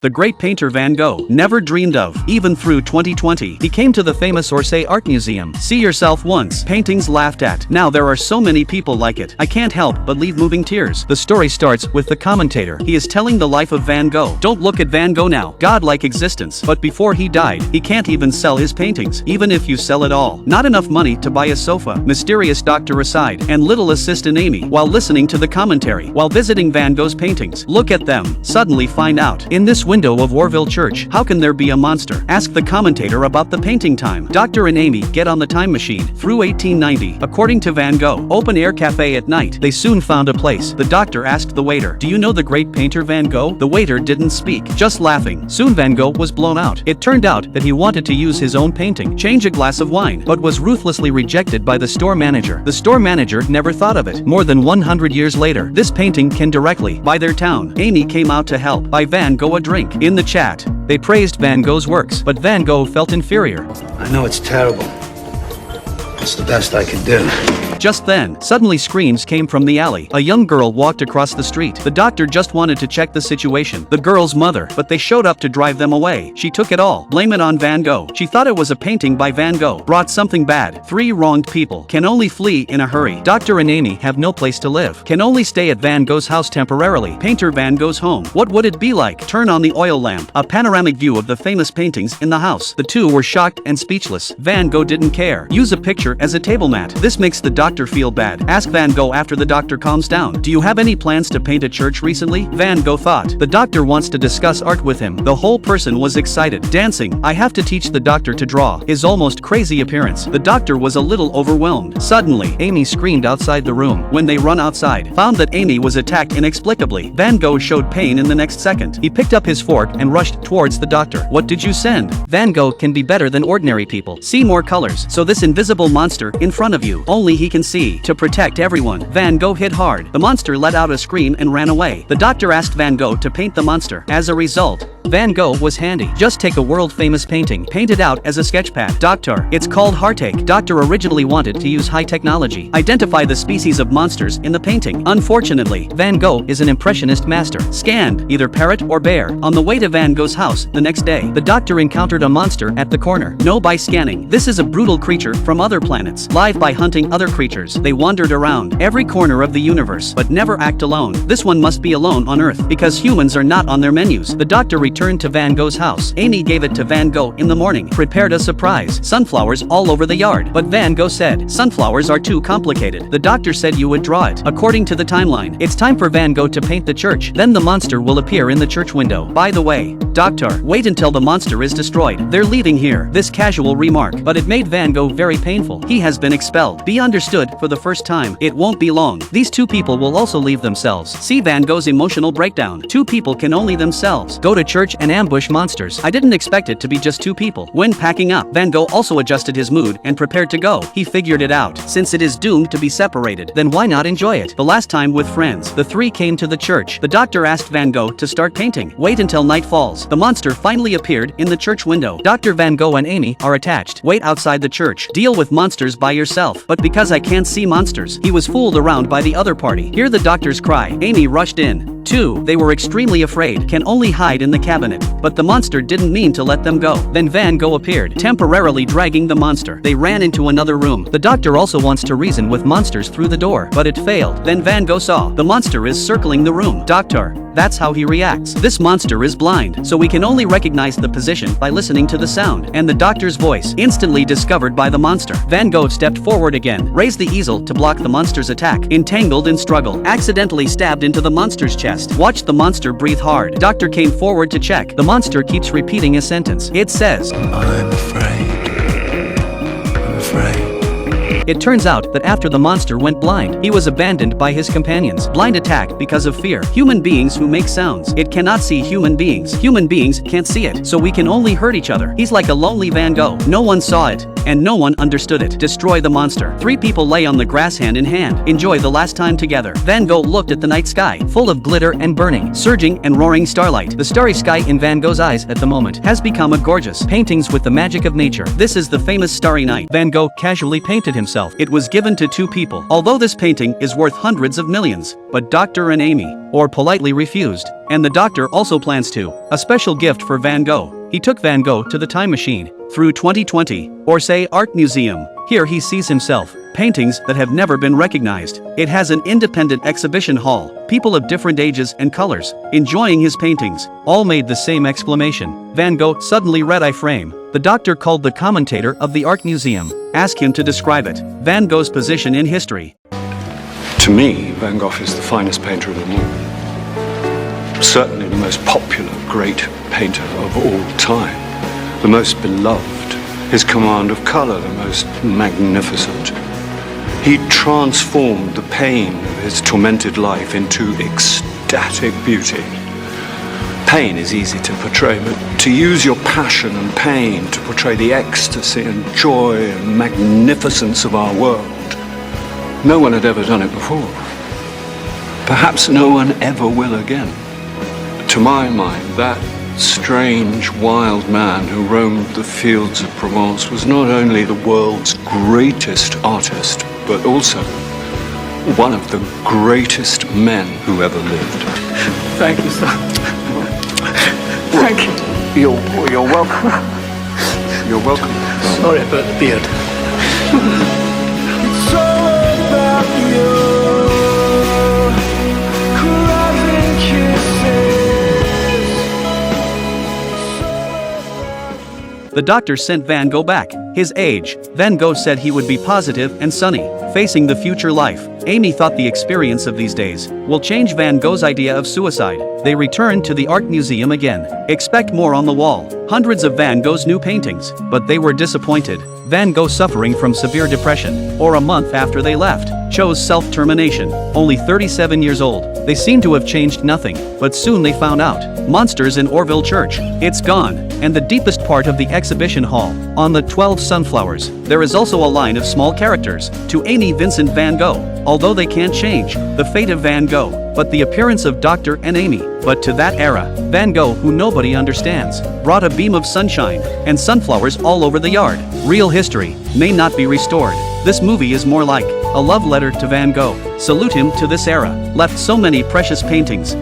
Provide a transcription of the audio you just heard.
The great painter Van Gogh never dreamed of, even through 2020, he came to the famous Orsay Art Museum. See yourself once, paintings laughed at. Now there are so many people like it. I can't help but leave moving tears. The story starts with the commentator. He is telling the life of Van Gogh. Don't look at Van Gogh now, godlike existence. But before he died, he can't even sell his paintings, even if you sell it all. Not enough money to buy a sofa. Mysterious doctor aside, and little assistant Amy, while listening to the commentary, while visiting Van Gogh's paintings. Look at them. Suddenly find out. In this window of Warville Church, how can there be a monster? Ask the commentator about the painting time. Doctor and Amy get on the time machine through 1890. According to Van Gogh, open-air cafe at night. They soon found a place. The doctor asked the waiter, "Do you know the great painter Van Gogh?" The waiter didn't speak, just laughing. Soon Van Gogh was blown out. It turned out that he wanted to use his own painting, change a glass of wine, but was ruthlessly rejected by the store manager. The store manager never thought of it. More than 100 years later, this painting can directly buy their town. Amy came out to help buy Van Gogh a drink. In the chat, they praised Van Gogh's works, but Van Gogh felt inferior. I know it's terrible. It's the best I can do. Just then, suddenly screams came from the alley. A young girl walked across the street. The doctor just wanted to check the situation. The girl's mother, but they showed up to drive them away. She took it all. Blame it on Van Gogh. She thought it was a painting by Van Gogh. Brought something bad. 3 wronged people can only flee in a hurry. Doctor and Amy have no place to live. Can only stay at Van Gogh's house temporarily. Painter Van Gogh's home. What would it be like? Turn on the oil lamp. A panoramic view of the famous paintings in the house. The two were shocked and speechless. Van Gogh didn't care. Use a picture as a table mat. This makes the doctor feel bad. Ask Van Gogh after the doctor calms down. Do you have any plans to paint a church recently? Van Gogh thought. The doctor wants to discuss art with him. The whole person was excited. Dancing. I have to teach the doctor to draw. His almost crazy appearance. The doctor was a little overwhelmed. Suddenly, Amy screamed outside the room. When they run outside, found that Amy was attacked inexplicably. Van Gogh showed pain in the next second. He picked up his fork and rushed towards the doctor. What did you send? Van Gogh can be better than ordinary people. See more colors. So this invisible monster in front of you, only he can see. To protect everyone, Van Gogh hit hard. The monster let out a scream and ran away. The doctor asked Van Gogh to paint the monster. As a result, Van Gogh was handy. Just take a world-famous painting, paint it out as a sketchpad. Doctor, it's called heartache. Doctor originally wanted to use high technology. Identify the species of monsters in the painting. Unfortunately, Van Gogh is an impressionist master. Scanned, either parrot or bear. On the way to Van Gogh's house, the next day, the doctor encountered a monster at the corner. No by scanning. This is a brutal creature from other planets. Live by hunting other creatures. They wandered around every corner of the universe, but never act alone. This one must be alone on Earth, because humans are not on their menus. The doctor returned to Van Gogh's house. Amy gave it to Van Gogh in the morning. Prepared a surprise. Sunflowers all over the yard. But Van Gogh said, sunflowers are too complicated. The doctor said you would draw it. According to the timeline, it's time for Van Gogh to paint the church. Then the monster will appear in the church window. By the way, doctor, wait until the monster is destroyed. They're leaving here. This casual remark, but it made Van Gogh very painful. He has been expelled. Be understood for the first time. It won't be long. These 2 people will also leave themselves. See Van Gogh's emotional breakdown. 2 people can only themselves go to church and ambush monsters. I didn't expect it to be just 2 people. When packing up, Van Gogh also adjusted his mood and prepared to go. He figured it out. Since it is doomed to be separated, then why not enjoy it? The last time with friends, the 3 came to the church. The doctor asked Van Gogh to start painting. Wait until night falls. The monster finally appeared in the church window. Dr. Van Gogh and Amy are attached. Wait outside the church. Deal with monsters by yourself. But because I can't see monsters, he was fooled around by the other party. Hear the doctor's cry. Amy rushed in. 2, they were extremely afraid, can only hide in the cabinet. But the monster didn't mean to let them go. Then Van Gogh appeared, temporarily dragging the monster. They ran into another room. The doctor also wants to reason with monsters through the door, but it failed. Then Van Gogh saw the monster is circling the room. Doctor, that's how he reacts. This monster is blind, so we can only recognize the position by listening to the sound and the doctor's voice. Instantly discovered by the monster. Van Gogh stepped forward again, raised the easel to block the monster's attack. Entangled in struggle, accidentally stabbed into the monster's chest. Watch the monster breathe hard. Doctor came forward to check. The monster keeps repeating a sentence. It says, I'm afraid. I'm afraid. It turns out that after the monster went blind, he was abandoned by his companions. Blind attack because of fear. Human beings who make sounds. It cannot see human beings. Human beings can't see it, so we can only hurt each other. He's like a lonely Van Gogh. No one saw it, and no one understood it. Destroy the monster. 3 people lay on the grass hand in hand. Enjoy the last time together. Van Gogh looked at the night sky, full of glitter and burning, surging and roaring starlight. The starry sky in Van Gogh's eyes at the moment has become a gorgeous paintings with the magic of nature. This is the famous starry night. Van Gogh casually painted himself himself. It was given to two people. Although this painting is worth hundreds of millions, but Dr. and Amy, or politely refused. And the doctor also plans to. A special gift for Van Gogh. He took Van Gogh to the time machine, through 2020, or say art museum. Here he sees himself, paintings that have never been recognized. It has an independent exhibition hall, people of different ages and colors, enjoying his paintings, all made the same exclamation. Van Gogh suddenly read I frame. The doctor called the commentator of the art museum, asked him to describe it. Van Gogh's position in history. To me, Van Gogh is the finest painter of them all. Certainly the most popular great painter of all time. The most beloved. His command of color, the most magnificent. He transformed the pain of his tormented life into ecstatic beauty. Pain is easy to portray, but to use your passion and pain to portray the ecstasy and joy and magnificence of our world, no one had ever done it before. Perhaps no one ever will again. To my mind, that strange, wild man who roamed the fields of Provence was not only the world's greatest artist, but also one of the greatest men who ever lived. Thank you, sir. Thank you. You're welcome. You're welcome. Sorry about the beard. It's all about you. Crying kisses. The doctor sent Van Gogh back. His age. Van Gogh said he would be positive and sunny, facing the future life. Amy thought the experience of these days will change Van Gogh's idea of suicide. They returned to the art museum again. Expect more on the wall. Hundreds of Van Gogh's new paintings, but they were disappointed. Van Gogh, suffering from severe depression, or a month after they left, chose self-termination. Only 37 years old, they seem to have changed nothing, but soon they found out. Monsters in Orville Church. It's gone. And the deepest part of the exhibition hall, on the 12 sunflowers, there is also a line of small characters. To Amy Vincent Van Gogh, although they can't change the fate of Van Gogh, but the appearance of Dr. and Amy. But to that era, Van Gogh, who nobody understands, brought a beam of sunshine and sunflowers all over the yard. Real history may not be restored. This movie is more like a love letter to Van Gogh. Salute him to this era, left so many precious paintings,